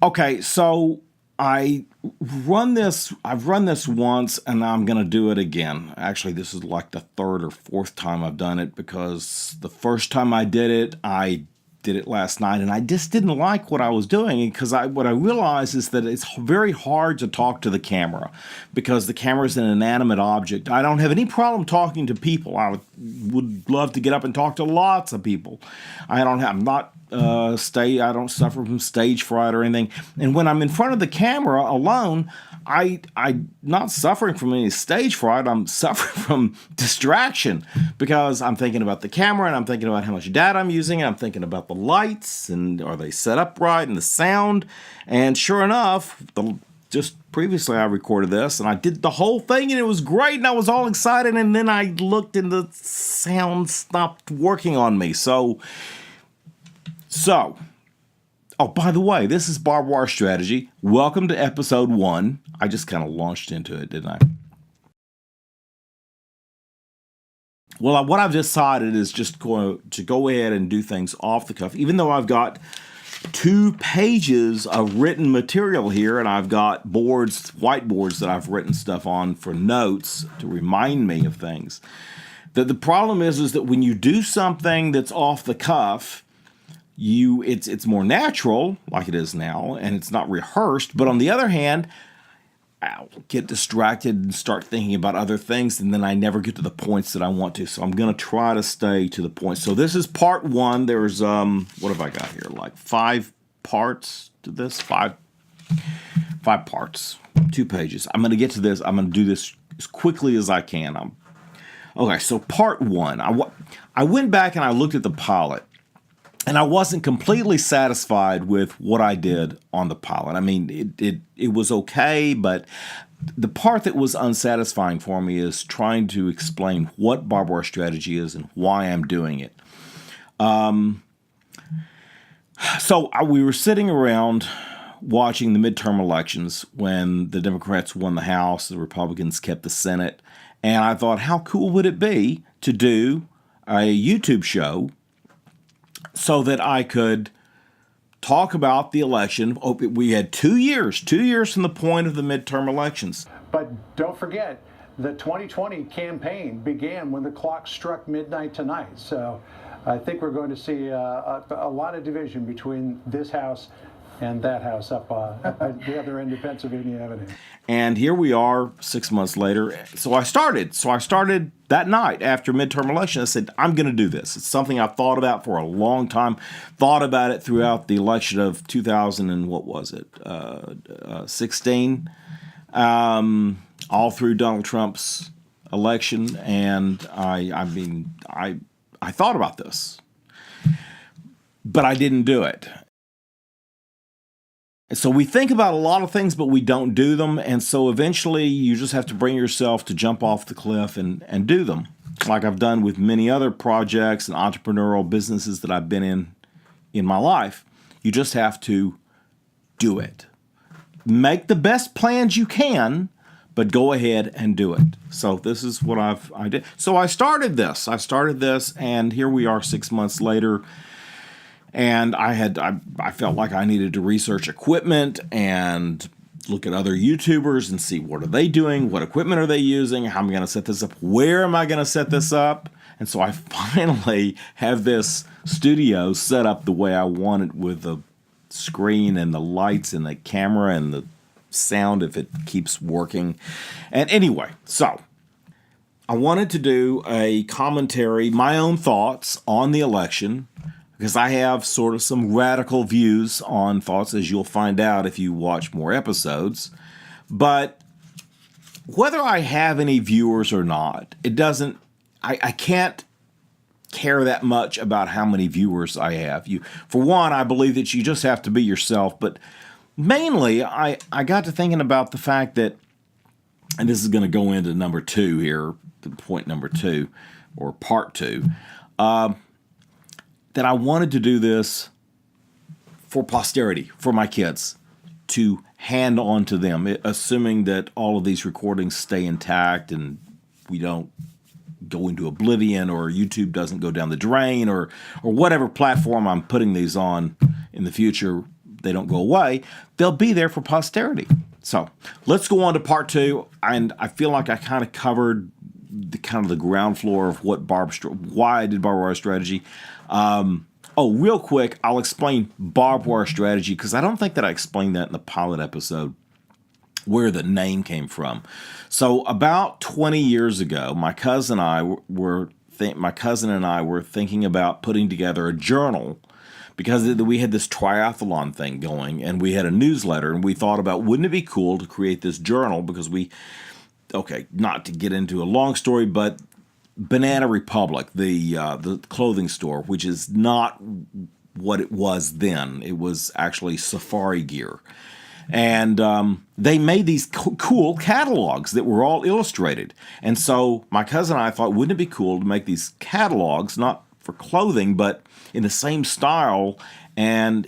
Okay, so I've run this once and I'm going to do it again. Actually, this is like the third or fourth time I've done it because the first time I did it last night and I just didn't like what I was doing because what I realized is that it's very hard to talk to the camera because the camera is an inanimate object. I don't have any problem talking to people. I would love to get up and talk to lots of people. I'm not I don't suffer from stage fright or anything. And when I'm in front of the camera alone, I'm not suffering from any stage fright. I'm suffering from distraction because I'm thinking about the camera and I'm thinking about how much data I'm using. And I'm thinking about the lights and are they set up right and the sound. And sure enough, just previously I recorded this and I did the whole thing and it was great and I was all excited. And then I looked and the sound stopped working on me. So, oh, by the way, this is BarbWire Strategy. Welcome to episode 1. I just kind of launched into it, didn't I? Well, what I've decided is just going to go ahead and do things off the cuff, even though I've got 2 pages of written material here, and I've got whiteboards that I've written stuff on for notes to remind me of things. The problem is that when you do something that's off the cuff, it's more natural, like it is now, and it's not rehearsed. But on the other hand, I'll get distracted and start thinking about other things, and then I never get to the points that I want to. So I'm going to try to stay to the point. So this is part 1. There's what have I got here? Like 5 parts to this. 5 parts, 2 pages. I'm going to get to this. I'm going to do this as quickly as I can. Okay. So part 1. I went back and I looked at the pilot. And I wasn't completely satisfied with what I did on the pilot. I mean, it was okay, but the part that was unsatisfying for me is trying to explain what BarbWire Strategy is and why I'm doing it. We were sitting around watching the midterm elections when the Democrats won the House, the Republicans kept the Senate, and I thought, how cool would it be to do a YouTube show so that I could talk about the election. We had 2 years from the point of the midterm elections. But don't forget, the 2020 campaign began when the clock struck midnight tonight. So I think we're going to see a lot of division between this House and that house up at the other end of Pennsylvania Avenue. And here we are 6 months later. So I started that night after midterm election. I said, I'm going to do this. It's something I've thought about for a long time. Thought about it throughout the election of 2000 and what was it? 16. All through Donald Trump's election. And I thought about this. But I didn't do it. So we think about a lot of things, but we don't do them. And so eventually you just have to bring yourself to jump off the cliff and do them. Like I've done with many other projects and entrepreneurial businesses that I've been in my life. You just have to do it. Make the best plans you can, but go ahead and do it. So this is what I did. So I started this, and here we are 6 months later. And I felt like I needed to research equipment and look at other YouTubers and see what are they doing, what equipment are they using, how am I going to set this up, where am I going to set this up. And so I finally have this studio set up the way I want it with the screen and the lights and the camera and the sound if it keeps working. And anyway, so I wanted to do a commentary, my own thoughts on the election, because I have sort of some radical views on thoughts, as you'll find out if you watch more episodes. But whether I have any viewers or not, I can't care that much about how many viewers I have. For one, I believe that you just have to be yourself. But mainly, I got to thinking about the fact that, and this is going to go into number 2 here, the point number 2, or part 2, that I wanted to do this for posterity, for my kids, to hand on to them, assuming that all of these recordings stay intact and we don't go into oblivion or YouTube doesn't go down the drain or whatever platform I'm putting these on in the future. they don't go away. They'll be there for posterity. So let's go on to part 2. And I feel like I kind of covered the ground floor of why I did BarbWire Strategy. Real quick, I'll explain BarbWire Strategy because I don't think that I explained that in the pilot episode, where the name came from. So about 20 years ago, my cousin and I were thinking about putting together a journal because we had this triathlon thing going and we had a newsletter, and we thought about, wouldn't it be cool to create this journal because not to get into a long story, but Banana Republic, the clothing store, which is not what it was then. It was actually safari gear. And they made these cool catalogs that were all illustrated. And so my cousin and I thought, wouldn't it be cool to make these catalogs, not for clothing, but in the same style? And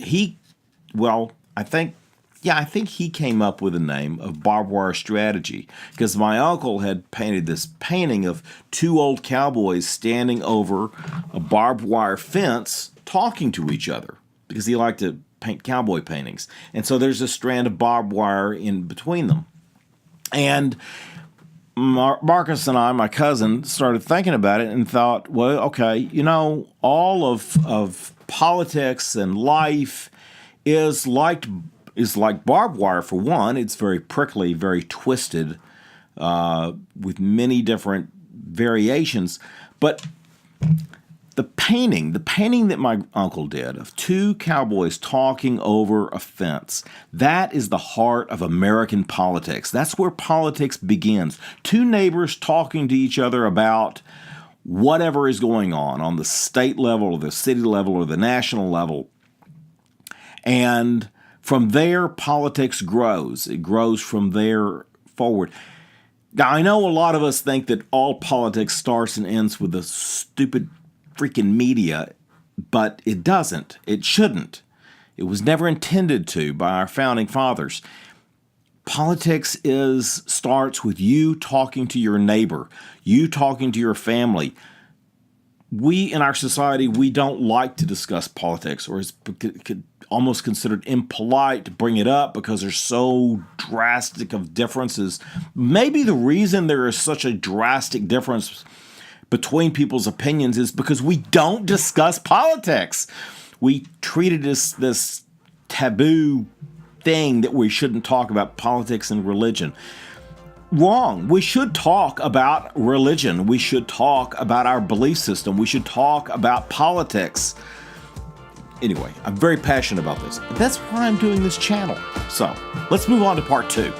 I think he came up with the name of BarbWire Strategy because my uncle had painted this painting of 2 old cowboys standing over a barbed wire fence talking to each other because he liked to paint cowboy paintings. And so there's a strand of barbed wire in between them. And Marcus and I, my cousin, started thinking about it and thought, well, okay, all of politics and life is like barbed wire. For one, it's very prickly, very twisted, with many different variations. But the painting that my uncle did of 2 cowboys talking over a fence, that is the heart of American politics. That's where politics begins. 2 neighbors talking to each other about whatever is going on the state level or the city level or the national level. And from there, politics grows. It grows from there forward. Now, I know a lot of us think that all politics starts and ends with the stupid freaking media, but it doesn't. It shouldn't. It was never intended to by our founding fathers. Politics starts with you talking to your neighbor, you talking to your family. We, in our society, we don't like to discuss politics, or it's almost considered impolite to bring it up because there's so drastic of differences. Maybe the reason there is such a drastic difference between people's opinions is because we don't discuss politics. We treat it as this taboo thing that we shouldn't talk about politics and religion. Wrong. We should talk about religion. We should talk about our belief system. We should talk about politics. Anyway, I'm very passionate about this. That's why I'm doing this channel. So let's move on to part 2.